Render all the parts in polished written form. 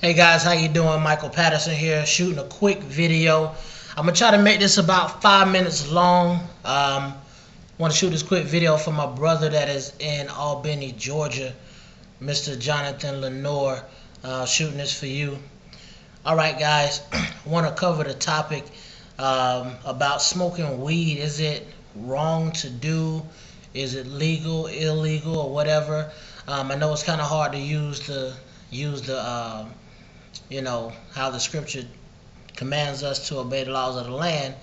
Hey guys, how you doing? Michael Patterson here, shooting a quick video. I'm gonna try to make this about 5 minutes long. Want to shoot this quick video for my brother that is in Albany, Georgia, Mr. Jonathan Lenore. Shooting this for you. All right, guys. I want to cover the topic about smoking weed. Is it wrong to do? Is it legal, illegal, or whatever? I know it's kind of hard to use the how the scripture commands us to obey the laws of the land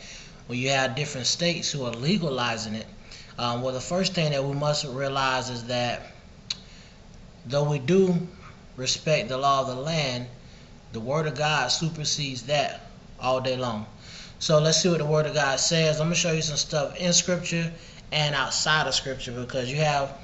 when you have different states who are legalizing it. Well, the first thing that we must realize is that though we do respect the law of the land, the word of God supersedes that all day long. So let's see what the word of God says. I'm going to show you some stuff in scripture and outside of scripture, because you have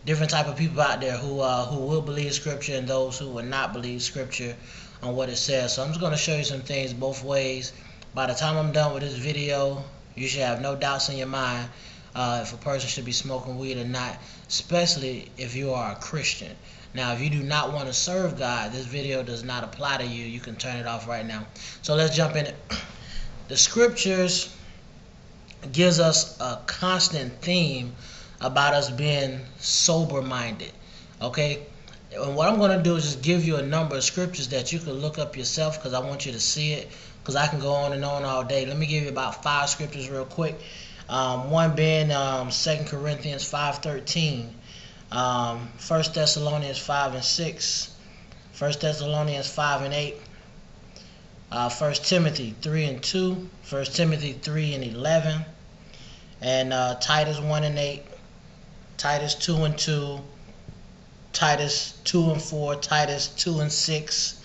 different type of people out there who will believe scripture and those who will not believe scripture on what it says. So I'm just going to show you some things both ways. By the time I'm done with this video, you should have no doubts in your mind if a person should be smoking weed or not, especially if you are a Christian. Now, if you do not want to serve God, this video does not apply to you. You can turn it off right now. So let's jump in. The scriptures gives us a constant theme about us being sober-minded, okay? And what I'm going to do is just give you a number of scriptures that you can look up yourself, because I want you to see it, because I can go on and on all day. Let me give you about 5 scriptures real quick. One being 2 Corinthians 5:13, 1 Thessalonians 5 and 6, 1 Thessalonians 5 and 8, 1 Timothy 3 and 2, 1 Timothy 3 and 11, and Titus 1 and 8, Titus 2 and 2, Titus 2 and 4, Titus 2 and 6.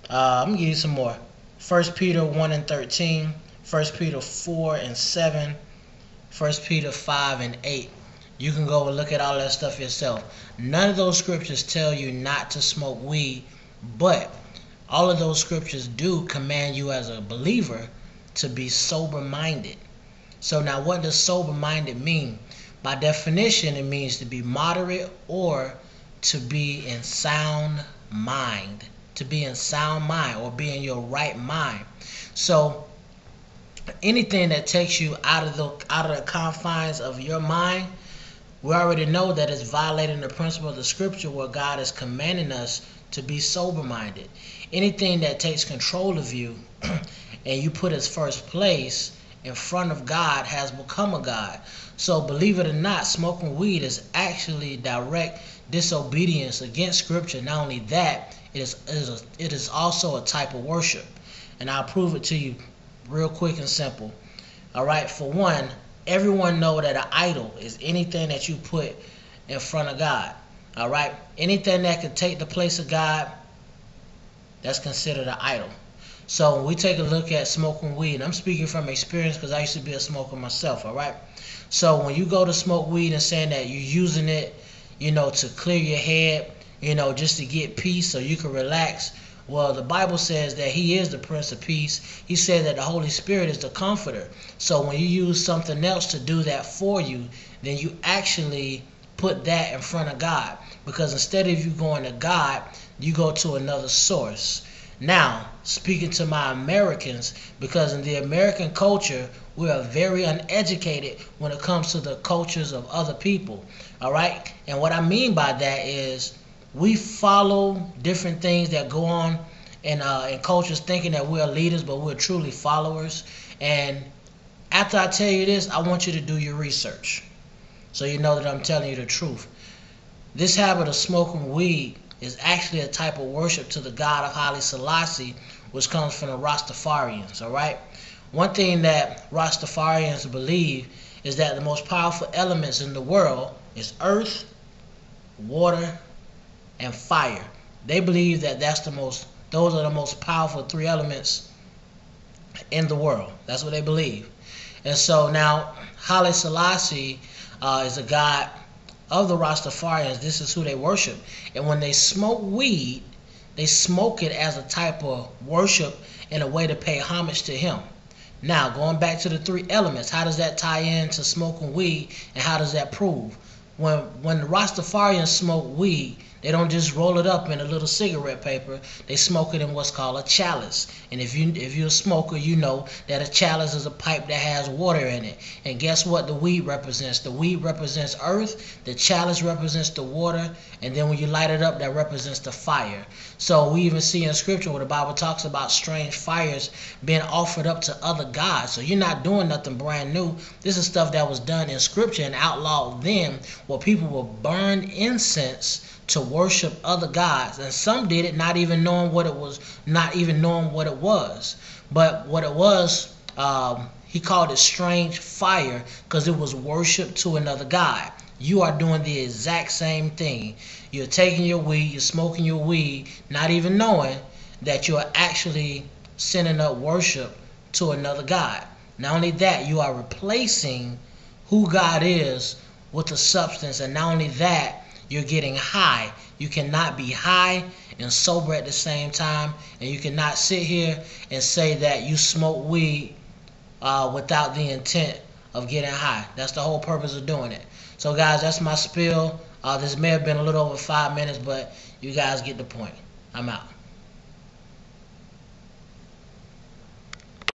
I'm going to give you some more. 1 Peter 1 and 13, 1 Peter 4 and 7, 1 Peter 5 and 8. You can go and look at all that stuff yourself. None of those scriptures tell you not to smoke weed, but all of those scriptures do command you as a believer to be sober-minded. So now, what does sober-minded mean? By definition, it means to be moderate or to be in sound mind. To be in sound mind or be in your right mind. So anything that takes you out of the confines of your mind, we already know that it's violating the principle of the scripture where God is commanding us to be sober-minded. Anything that takes control of you and you put as first place in front of God has become a god. So believe it or not, smoking weed is actually direct disobedience against scripture. Not only that, it is also a type of worship, and I'll prove it to you real quick and simple. All right, for one, everyone know that an idol is anything that you put in front of God. All right, anything that could take the place of God, that's considered an idol. So when we take a look at smoking weed, and I'm speaking from experience because I used to be a smoker myself, all right? So when you go to smoke weed and saying that you're using it, to clear your head, just to get peace so you can relax, well, the Bible says that He is the Prince of Peace. He said that the Holy Spirit is the Comforter. So when you use something else to do that for you, then you actually put that in front of God. Because instead of you going to God, you go to another source. Now, speaking to my Americans, because in the American culture, we are very uneducated when it comes to the cultures of other people. All right? And what I mean by that is we follow different things that go on in cultures, thinking that we're leaders, but we're truly followers. And after I tell you this, I want you to do your research so you know that I'm telling you the truth. This habit of smoking weed is actually a type of worship to the God of Haile Selassie, which comes from the Rastafarians, all right? One thing that Rastafarians believe is that the most powerful elements in the world is earth, water, and fire. They believe that those are the most powerful 3 elements in the world. That's what they believe. And so now Haile Selassie is a god of the Rastafarians. This is who they worship. And when they smoke weed, they smoke it as a type of worship and a way to pay homage to him. Now, going back to the 3 elements, how does that tie into smoking weed, and how does that prove? When the Rastafarians smoke weed, They don't just roll it up in a little cigarette paper. They smoke it in what's called a chalice. And if you're a smoker, you know that a chalice is a pipe that has water in it. And guess what the weed represents? The weed represents earth, the chalice represents the water, and then when you light it up, that represents the fire. So we even see in scripture where the Bible talks about strange fires being offered up to other gods. So you're not doing nothing brand new. This is stuff that was done in scripture and outlawed then, where people will burn incense to worship other gods, and some did it not even knowing what it was, but what it was, he called it strange fire because it was worship to another god. You are doing the exact same thing. You're taking your weed, you're smoking your weed, not even knowing that you're actually sending up worship to another god. Not only that, you are replacing who God is with a substance, and not only that, you're getting high. You cannot be high and sober at the same time, and you cannot sit here and say that you smoke weed without the intent of getting high. That's the whole purpose of doing it. So guys, that's my spiel. This may have been a little over 5 minutes, but you guys get the point. I'm out.